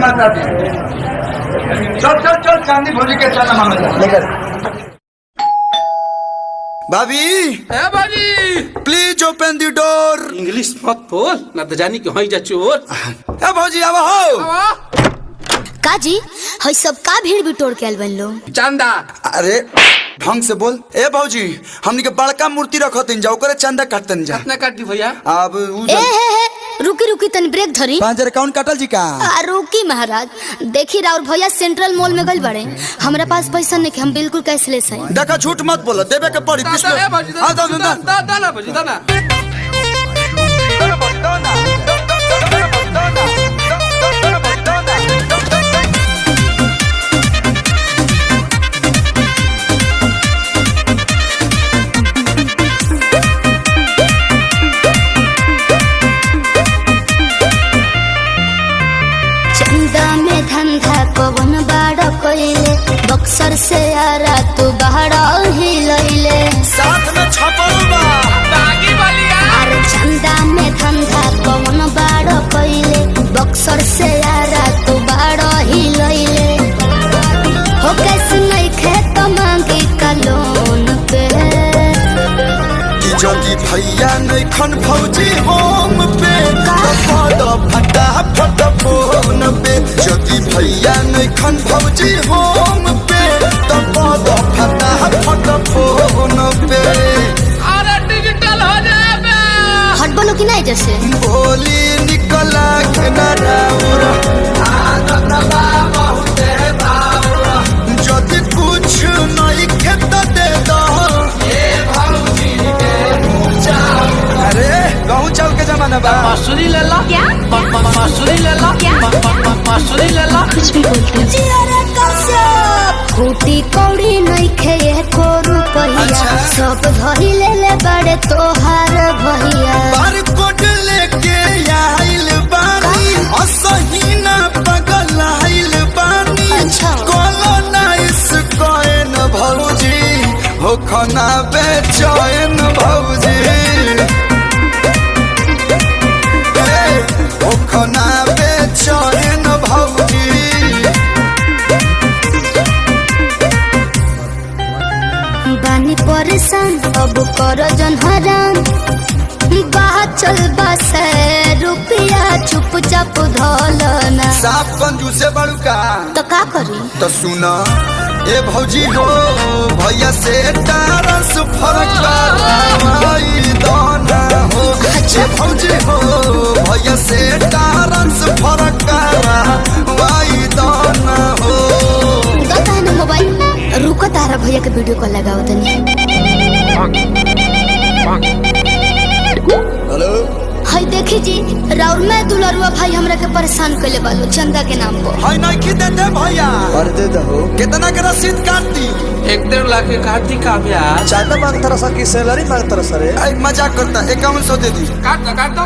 माता दी। चल चल चल चांदी भोजी के चना मांगल लेकर। भाभी है भाभी please open the door. English मत बोल ना तो जानी क्यों जा चोर। ए भौजी अब हो काजी हई सब का भीड़ बिटोर के आइल बन लो। चंदा अरे ढंग से बोल। ए भौजी हमनी के बड़का मूर्ति रखतिन जा ओकरे चंदा काटतन जा। कितना काटी भैया? अब ए रुकी रुकी तनी ब्रेक धरी। 5000 अकाउंट काटल जी का। रुकी महाराज देखी राउर भैया सेंट्रल मॉल में गइल बड़े। हमरा पास पैसा नहीं कि हम बिल्कुल कैशलेस हैं। देखा झूठ मत बोलो देबे के पड़ी पिछले। दादा भाजी दादा भाजी दादा चंदा में धंधा कवन बाड़ा कइले बक्सर से आरा तू बाड़ा ही लइले। साथ में छपल बा बागी वालिया। अरे चंदा में धंधा कवन बाड़ा कइले बक्सर से आरा तू बाड़ा ही लइले। हो कैसे नहीं खेत मांगी का लोन पे कि जल्दी भैया नहीं खन भौजी होम पे तो फटा फटा फोन पे। जल्दी भैया नहीं खन भौजी होम पे तो फटा फटा फोन पे। अरे डिजिटल हो जाए हट बोलो कि नहीं जैसे बोली निकला के ना राउरा जल्दी कुछ नहीं खेत दे दो। अरे गाँव चल के जमाना बा। मसूरी ले ला क्या? मसूरी ले ला क्या? मसूरी ले ला। कुछ भी बोलते खूटी कौड़ी नहीं खेए को रुपैया अच्छा। सब धरी ले ले बड़े तोहार भैया। बार कोट लेके आइल बानी असही ना पगल आइल बानी। अच्छा। कॉलोनाइज कोइन भौजी हो खाना बेचैन भौजी। हो खाना बेचैन भौजी। बानी परेशान अब कर जन हरान बात चल बस रुपया चुपचाप धोलना। साफ कंजूसे बड़का तो का करी तो सुना ए भौजी हो भैया से तारस फरक करवाई दाना हो। ए भौजी हो भैया से तारस फरक करवाई दाना हो। गता है ना मोबाइल रुको तारा भैया के वीडियो कॉल लगाओ तनी। हेलो हाय देखी जी राउर में दुलरुआ भाई हमरा के परेशान कइले बालो चंदा के नाम पर। हाय नहीं की देते भैया कर दे दो। कितना के रसीद काटती? 1.5 लाख के काटी का ब्याज। चांदा मांगता रहा कि सैलरी मांगता रहा सर। मजाक करता 5100 दे दी। काट दो